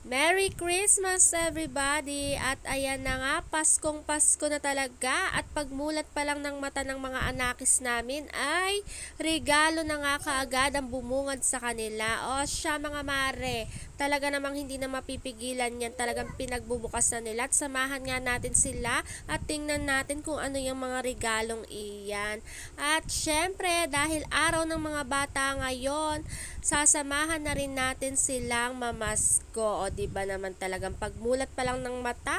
Merry Christmas everybody! At ayan na nga, Paskong Pasko na talaga at pagmulat pa lang ng mata ng mga anakis namin ay regalo na nga kaagad ang bumungad sa kanila. O siya mga mare, talaga namang hindi na mapipigilan yan, talagang pinagbubukas na nila at samahan nga natin sila at tingnan natin kung ano yung mga regalong iyan. At syempre, dahil araw ng mga bata ngayon, sasamahan na rin natin silang mamasko. O di ba naman talagang pagmulat pa lang ng mata,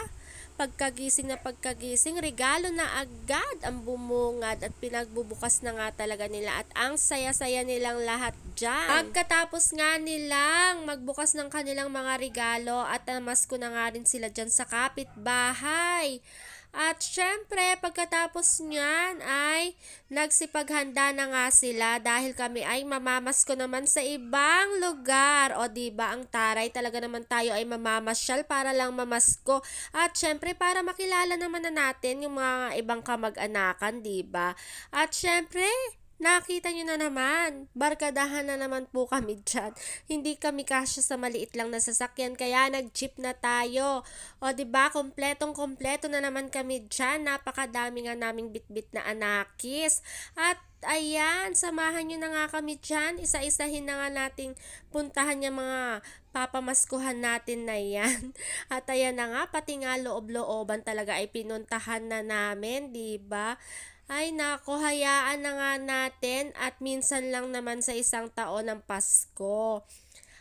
pagkagising na pagkagising, regalo na agad ang bumungad at pinagbubukas na nga talaga nila at ang saya-saya nilang lahat dyan. Pagkatapos nga nilang magbukas ng kanilang mga regalo at namasko na nga rin sila dyan sa kapitbahay. At syempre, pagkatapos niyan ay nagsipaghanda na nga sila dahil kami ay mamamasko naman sa ibang lugar. O diba ang taray, talaga naman tayo ay mamamasyal para lang mamasko. At syempre, para makilala naman na natin yung mga ibang kamag-anakan, diba? At syempre, nakita nyo na naman, barkadahan na naman po kami dyan. Hindi kami kasya sa maliit lang na sasakyan, kaya nag-jeep na tayo. O diba, kompletong-kompleto na naman kami dyan. Napakadami nga naming bitbit na anakis. At ayan, samahan nyo na nga kami dyan. Isa-isahin na nga nating puntahan yung mga papamaskuhan natin na yan. At ayan na nga, pati nga loob-looban talaga ay pinuntahan na namin, diba? Ay nako, hayaan na nga natin at minsan lang naman sa isang taon ng Pasko.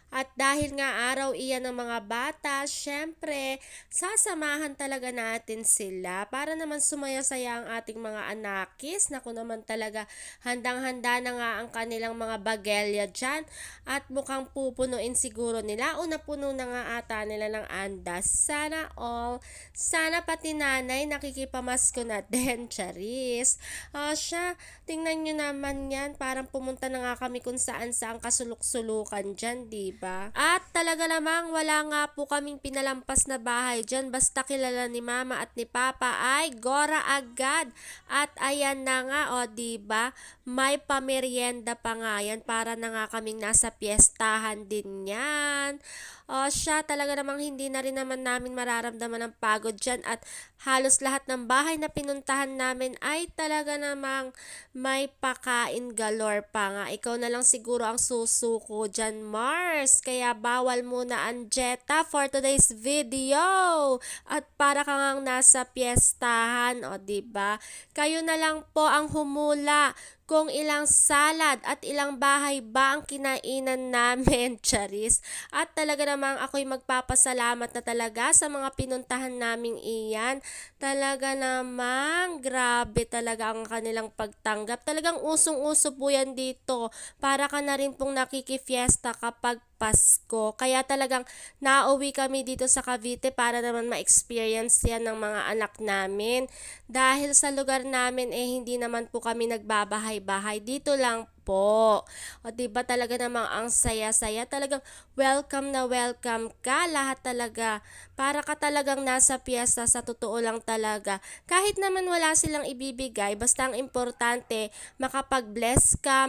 At dahil nga araw iyan ng mga bata, syempre, sasamahan talaga natin sila para naman sumaya-saya ang ating mga anakis. Naku naman talaga, handang-handa na nga ang kanilang mga bagelya dyan. At mukhang pupunuin siguro nila o napuno na nga ata nila ng andas. Sana all, sana pati nanay nakikipamasko na din, charis. Siya, tingnan nyo naman yan, parang pumunta na nga kami kung saan saan kasulok-sulukan dyan, diba? At talaga namang wala nga po kaming pinalampas na bahay dyan, basta kilala ni mama at ni papa ay gora agad. At ayan na nga, o diba, may pamerienda pa nga yan, para na nga kaming nasa piyestahan din yan. O siya, talaga namang hindi na rin naman namin mararamdaman ang pagod dyan at halos lahat ng bahay na pinuntahan namin ay talaga namang may pakain galore pa nga. Ikaw na lang siguro ang susuko dyan, Mars. Kaya bawal muna ang Jetta for today's video. At para ka ngang nasa piyestahan, o diba? Kayo na lang po ang humula kung ilang salad at ilang bahay ba ang kinainan namin, charis. At talaga namang ako'y magpapasalamat na talaga sa mga pinuntahan naming iyan. Talaga namang grabe talaga ang kanilang pagtanggap. Talagang usong-uso po yan dito. Para ka na rin pong nakikifiesta kapag Pasko. Kaya talagang nauwi kami dito sa Cavite para naman ma-experience yan ng mga anak namin. Dahil sa lugar namin hindi naman po kami nagbabahay-bahay. Dito lang po. O diba talaga namang ang saya-saya. Talagang welcome na welcome ka. Lahat talaga. Para ka talagang nasa piyesta, sa totoo lang talaga. Kahit naman wala silang ibibigay, basta ang importante, makapag-bless ka,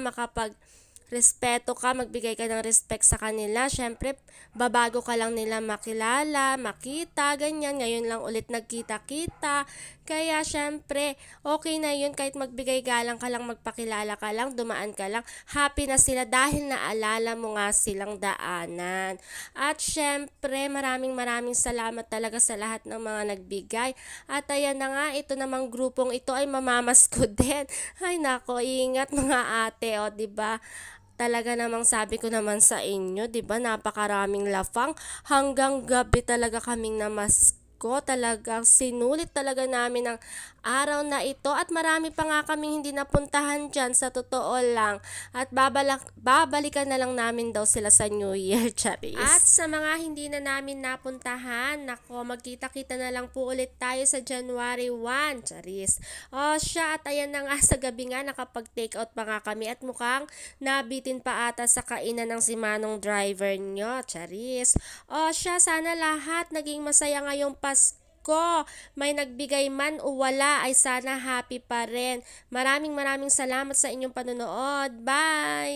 respeto ka, magbigay ka ng respect sa kanila. Syempre, babago ka lang nila makilala, makita, ganyan. Ngayon lang ulit nagkita-kita. Kaya syempre, okay na yun kahit magbigay galang ka lang, magpakilala ka lang, dumaan ka lang. Happy na sila dahil naalala mo nga silang daanan. At syempre, maraming salamat talaga sa lahat ng mga nagbigay. At ayan na nga, ito namang grupong ito ay mamamas ko din. Ay nako, ingat mga ate, o diba? Talaga namang sabi ko naman sa inyo, 'di ba? Napakaraming lafang, hanggang gabi talaga kaming namasko. Talagang sinulit talaga namin ang araw na ito at marami pa nga kaming hindi napuntahan diyan, sa totoo lang. At babalikan na lang namin daw sila sa New Year, charis. At sa mga hindi na namin napuntahan, nako, magkita-kita na lang po ulit tayo sa January 1, charis. O siya, at ayan na nga, sa gabi nga nakapag-take out pa nga kami at mukhang nabitin pa ata sa kainan ng si Manong driver nyo, charis. O siya, sana lahat naging masaya ngayong Pasko. May nagbigay man o wala ay sana happy pa rin. Maraming salamat sa inyong panonood. Bye!